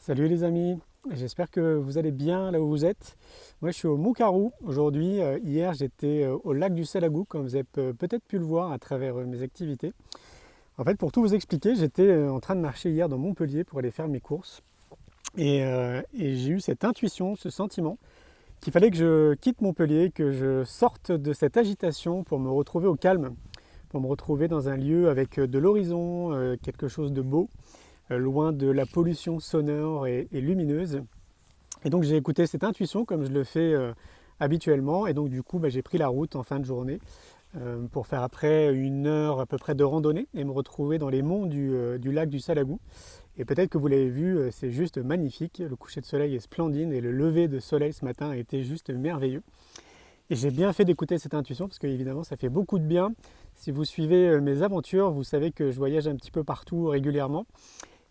Salut les amis, j'espère que vous allez bien là où vous êtes. Moi je suis au Moukarou aujourd'hui. Hier j'étais au lac du Salagou, comme vous avez peut-être pu le voir à travers mes activités. En fait, pour tout vous expliquer, j'étais en train de marcher hier dans Montpellier pour aller faire mes courses. Et j'ai eu cette intuition, ce sentiment qu'il fallait que je quitte Montpellier, que je sorte de cette agitation pour me retrouver au calme, pour me retrouver dans un lieu avec de l'horizon, quelque chose de beau, loin de la pollution sonore et lumineuse. Et donc j'ai écouté cette intuition comme je le fais habituellement. Et donc du coup j'ai pris la route en fin de journée pour faire après 1 heure à peu près de randonnée et me retrouver dans les monts du lac du Salagou. Et peut-être que vous l'avez vu, c'est juste magnifique. Le coucher de soleil est splendide et le lever de soleil ce matin a été juste merveilleux. Et j'ai bien fait d'écouter cette intuition parce qu'évidemment ça fait beaucoup de bien. Si vous suivez mes aventures, vous savez que je voyage un petit peu partout régulièrement.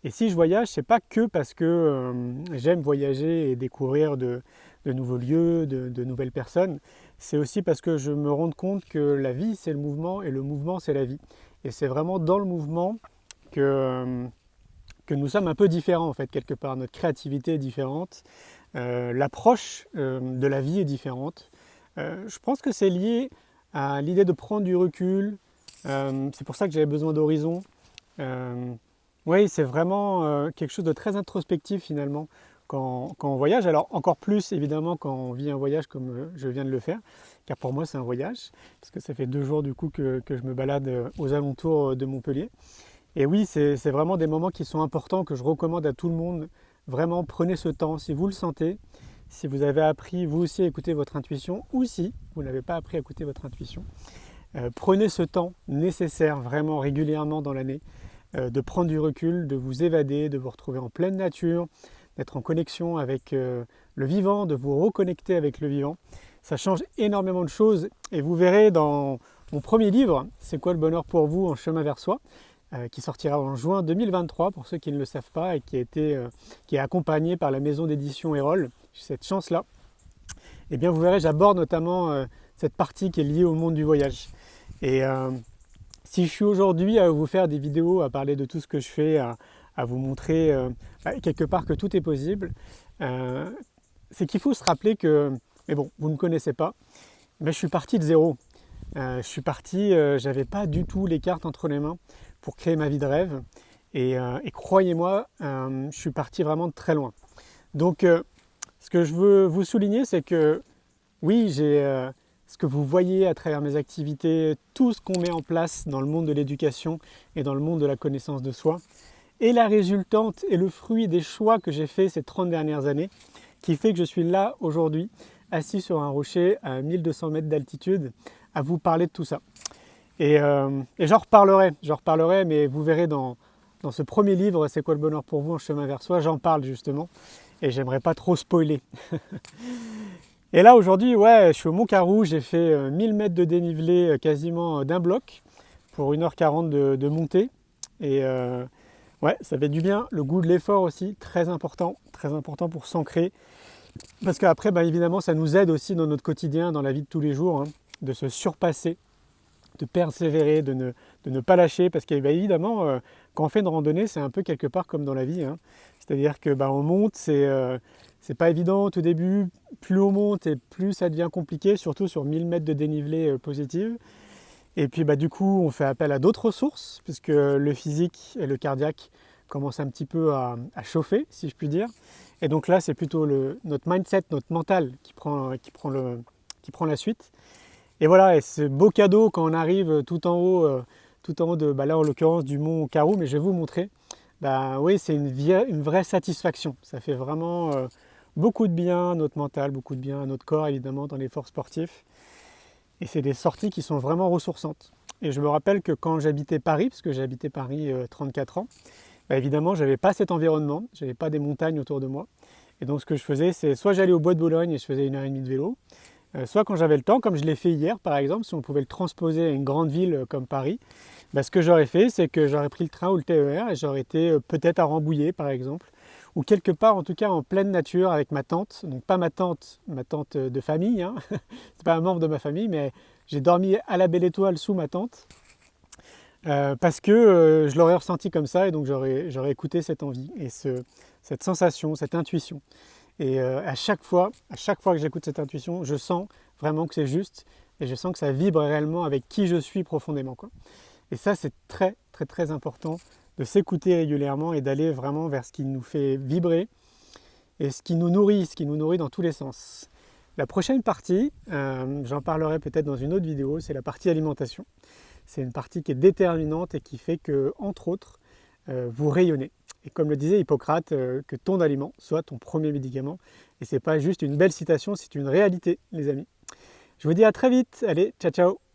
Et si je voyage, c'est pas que parce que j'aime voyager et découvrir de nouveaux lieux, de nouvelles personnes. C'est aussi parce que je me rends compte que la vie, c'est le mouvement et le mouvement, c'est la vie. Et c'est vraiment dans le mouvement que nous sommes un peu différents, en fait, quelque part. Notre créativité est différente, l'approche de la vie est différente. Je pense que c'est lié à l'idée de prendre du recul. C'est pour ça que j'avais besoin d'horizon. Euh, oui, c'est vraiment quelque chose de très introspectif finalement quand on voyage. Alors encore plus évidemment quand on vit un voyage comme je viens de le faire, car pour moi c'est un voyage, parce que ça fait 2 jours du coup que je me balade aux alentours de Montpellier. Et oui, c'est vraiment des moments qui sont importants, que je recommande à tout le monde. Vraiment, prenez ce temps si vous le sentez, si vous avez appris vous aussi à écouter votre intuition, ou si vous n'avez pas appris à écouter votre intuition. Prenez ce temps nécessaire vraiment régulièrement dans l'année de prendre du recul, de vous évader, de vous retrouver en pleine nature, d'être en connexion avec le vivant, de vous reconnecter avec le vivant. Ça change énormément de choses et vous verrez dans mon premier livre, C'est quoi le bonheur pour vous en chemin vers soi, qui sortira en juin 2023 pour ceux qui ne le savent pas et qui est accompagné par la maison d'édition Erol. J'ai cette chance-là. Et bien vous verrez, j'aborde notamment cette partie qui est liée au monde du voyage. Et si je suis aujourd'hui à vous faire des vidéos, à parler de tout ce que je fais, à vous montrer quelque part que tout est possible, euh, c'est qu'il faut se rappeler que, mais bon, vous ne me connaissez pas, mais je suis parti de zéro. Je suis parti, j'avais pas du tout les cartes entre les mains pour créer ma vie de rêve. Et croyez-moi, je suis parti vraiment de très loin. Donc, ce que je veux vous souligner, c'est que oui, j'ai ce que vous voyez à travers mes activités, tout ce qu'on met en place dans le monde de l'éducation et dans le monde de la connaissance de soi, et la résultante et le fruit des choix que j'ai fait ces 30 dernières années, qui fait que je suis là aujourd'hui, assis sur un rocher à 1200 mètres d'altitude, à vous parler de tout ça. Et j'en reparlerai, mais vous verrez dans ce premier livre, C'est quoi le bonheur pour vous en chemin vers soi, j'en parle justement, et j'aimerais pas trop spoiler. Et là aujourd'hui, ouais, je suis au Mont Carou, j'ai fait 1000 mètres de dénivelé quasiment d'un bloc pour 1h40 de montée. Et ouais, ça fait du bien. Le goût de l'effort aussi, très important pour s'ancrer. Parce qu'après, évidemment, ça nous aide aussi dans notre quotidien, dans la vie de tous les jours, hein, de se surpasser, de persévérer, de ne pas lâcher. Parce qu'évidemment, quand on fait une randonnée, c'est un peu quelque part comme dans la vie, hein. C'est-à-dire que on monte, c'est pas évident au tout début. Plus on monte et plus ça devient compliqué, surtout sur 1000 mètres de dénivelé positive. Et puis du coup, on fait appel à d'autres ressources, puisque le physique et le cardiaque commencent un petit peu à chauffer, si je puis dire. Et donc là, c'est plutôt notre mindset, notre mental qui prend la suite. Et voilà, et ce beau cadeau quand on arrive tout en haut de, là en l'occurrence du mont Karou, mais je vais vous montrer. Oui, c'est une vraie satisfaction. Ça fait vraiment beaucoup de bien à notre mental, beaucoup de bien à notre corps, évidemment, dans l'effort sportif. Et c'est des sorties qui sont vraiment ressourçantes. Et je me rappelle que quand j'habitais Paris, parce que j'ai habité Paris 34 ans, évidemment, je n'avais pas cet environnement, je n'avais pas des montagnes autour de moi. Et donc ce que je faisais, c'est soit j'allais au bois de Boulogne et je faisais 1h30 de vélo, soit quand j'avais le temps, comme je l'ai fait hier par exemple, si on pouvait le transposer à une grande ville comme Paris, ce que j'aurais fait, c'est que j'aurais pris le train ou le TER et j'aurais été peut-être à Rambouillet par exemple, ou quelque part en tout cas en pleine nature avec ma tante, donc pas ma tante de famille, hein. C'est pas un membre de ma famille, mais j'ai dormi à la belle étoile sous ma tente, parce que je l'aurais ressenti comme ça et donc j'aurais écouté cette envie et cette sensation, cette intuition. Et à chaque fois que j'écoute cette intuition, je sens vraiment que c'est juste et je sens que ça vibre réellement avec qui je suis profondément, quoi. Et ça, c'est très très très important de s'écouter régulièrement et d'aller vraiment vers ce qui nous fait vibrer et ce qui nous nourrit dans tous les sens. La prochaine partie, j'en parlerai peut-être dans une autre vidéo, c'est la partie alimentation. C'est une partie qui est déterminante et qui fait que, entre autres, vous rayonnez. Et comme le disait Hippocrate, que ton aliment soit ton premier médicament. Et ce n'est pas juste une belle citation, c'est une réalité, les amis. Je vous dis à très vite. Allez, ciao ciao.